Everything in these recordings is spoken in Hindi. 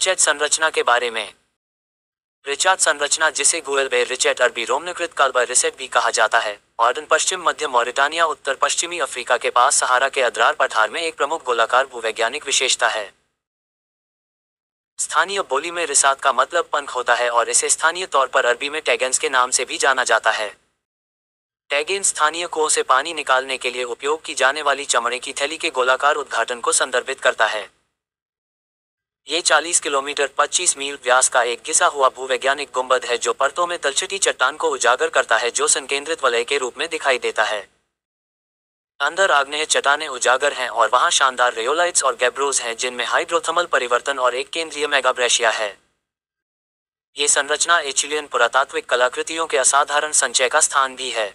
रिचेट संरचना के बारे में। रिचार्ड संरचना, जिसे गुएल बे रिचेट अरबी रोमनकृत काल्बा रिसेट भी कहा जाता है, ऑर्डन पश्चिम मध्य मॉरिटानिया उत्तर पश्चिमी अफ्रीका के पास सहारा के अद्रार पठार में एक प्रमुख गोलाकार भूवैज्ञानिक विशेषता है। स्थानीय बोली में रिसात का मतलब पंख होता है और इसे स्थानीय तौर पर अरबी में टैगेंस के नाम से भी जाना जाता है। टैगेन स्थानीय कुओं से पानी निकालने के लिए उपयोग की जाने वाली चमड़े की थैली के गोलाकार उद्घाटन को संदर्भित करता है। ये 40 किलोमीटर 25 मील व्यास का एक घिसा हुआ भूवैज्ञानिक गुंबद है जो परतों में तलछटी चट्टान को उजागर करता है जो संकेंद्रित वलय के रूप में दिखाई देता है। अंदर आग्नेय चट्टानें उजागर हैं और वहां शानदार रेयोलाइट्स और गैब्रोज हैं जिनमें हाइड्रोथर्मल परिवर्तन और एक केंद्रीय मेगाब्रेशिया है। ये संरचना एचिलियन पुरातात्विक कलाकृतियों के असाधारण संचय का स्थान भी है।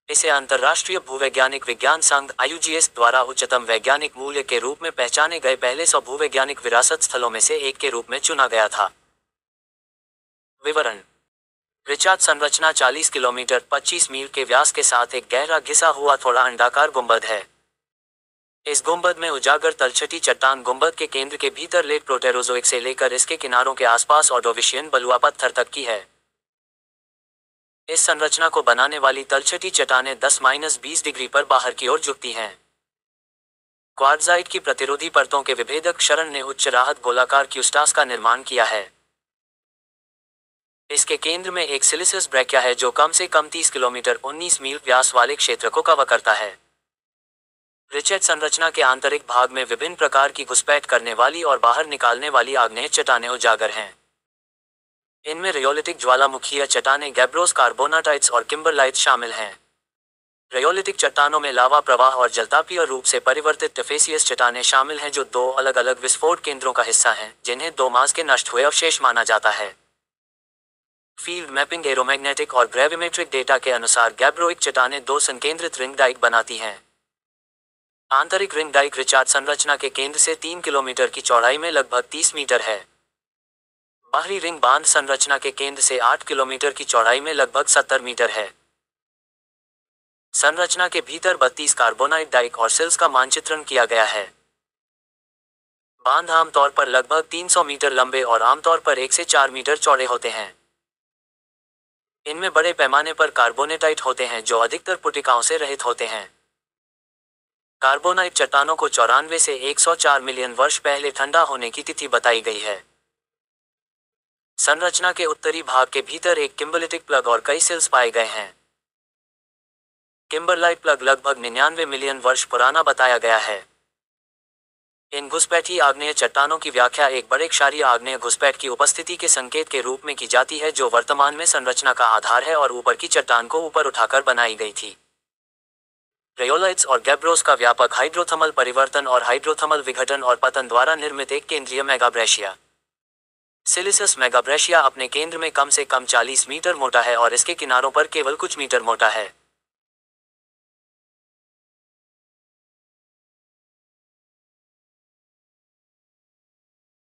इसे अंतर्राष्ट्रीय भूवैज्ञानिक विज्ञान संघ IUGS द्वारा उच्चतम वैज्ञानिक मूल्य के रूप में पहचाने गए पहले 100 भूवैज्ञानिक विरासत स्थलों में से एक के रूप में चुना गया था। विवरण। रिचार्ड संरचना 40 किलोमीटर 25 मील के व्यास के साथ एक गहरा घिसा हुआ थोड़ा अंडाकार गुंबद है। इस गुंबद में उजागर तलछटी चट्टान गुंबद के केंद्र के भीतर लेट प्रोटेरोजोइक से लेकर इसके किनारों के आसपास ऑर्डोविशियन बलुआ पत्थर तक की है। इस संरचना को बनाने वाली तलछटी चट्टानें 10-20 डिग्री पर बाहर की ओर झुकती हैं। क्वार्ट्जाइट की प्रतिरोधी परतों के विभेदक क्षरण ने उच्च राहत गोलाकार क्यूस्टास का निर्माण किया है। इसके केंद्र में एक सिलिसियस ब्रैकिया है जो कम से कम 30 किलोमीटर 19 मील व्यास वाले क्षेत्र को कवर करता है। रिचेट संरचना के आंतरिक भाग में विभिन्न प्रकार की घुसपैठ करने वाली और बाहर निकालने वाली आग्नेय चट्टानें उजागर हैं। इनमें रियोलिटिक ज्वालामुखीय चट्टानें, गैब्रोस, कार्बोनाटाइट्स और किम्बरलाइट्स शामिल हैं। रियोलिटिक चट्टानों में लावा प्रवाह और जलतापीय रूप से परिवर्तित टिफेसियस चट्टानें शामिल हैं जो दो अलग अलग विस्फोट केंद्रों का हिस्सा हैं जिन्हें 2 मास के नष्ट हुए अवशेष माना जाता है। फील्ड मैपिंग, एरोमैग्नेटिक और ग्रेविमेट्रिक डेटा के अनुसार गैब्रोइक चट्टानें 2 संकेंद्रित रिंग डाइक बनाती हैं। आंतरिक रिंग डाइक रिचार्ड संरचना के केंद्र से 3 किलोमीटर की चौड़ाई में लगभग 30 मीटर है। बाहरी रिंग बांध संरचना के केंद्र से 8 किलोमीटर की चौड़ाई में लगभग 70 मीटर है। संरचना के भीतर 32 कार्बोनाइट डाइक और सिल्स का मानचित्रण किया गया है। बांध आमतौर पर लगभग 300 मीटर लंबे और आमतौर पर 1 से 4 मीटर चौड़े होते हैं। इनमें बड़े पैमाने पर कार्बोनेटाइट होते हैं जो अधिकतर पुटिकाओं से रहित होते हैं। कार्बोनाइट चट्टानों को 94 से 104 मिलियन वर्ष पहले ठंडा होने की तिथि बताई गई है। संरचना के उत्तरी भाग के भीतर एक किम्बरलिटिक प्लग और कई सिल्स पाए गए हैं। किम्बरलाइट प्लग लगभग 99 मिलियन वर्ष पुराना बताया गया है। इन घुसपैठी आग्नेय चट्टानों की व्याख्या एक बड़े क्षारीय आग्नेय घुसपैठ की उपस्थिति के संकेत के रूप में की जाती है जो वर्तमान में संरचना का आधार है और ऊपर की चट्टान को ऊपर उठाकर बनाई गई थी। रेयोलाइट्स और गैब्रोस का व्यापक हाइड्रोथर्मल परिवर्तन और हाइड्रोथर्मल विघटन और पतन द्वारा निर्मित एक केंद्रीय मेगाब्रेशिया। सिलिसियस मेगाब्रेशिया अपने केंद्र में कम से कम 40 मीटर मोटा है और इसके किनारों पर केवल कुछ मीटर मोटा है।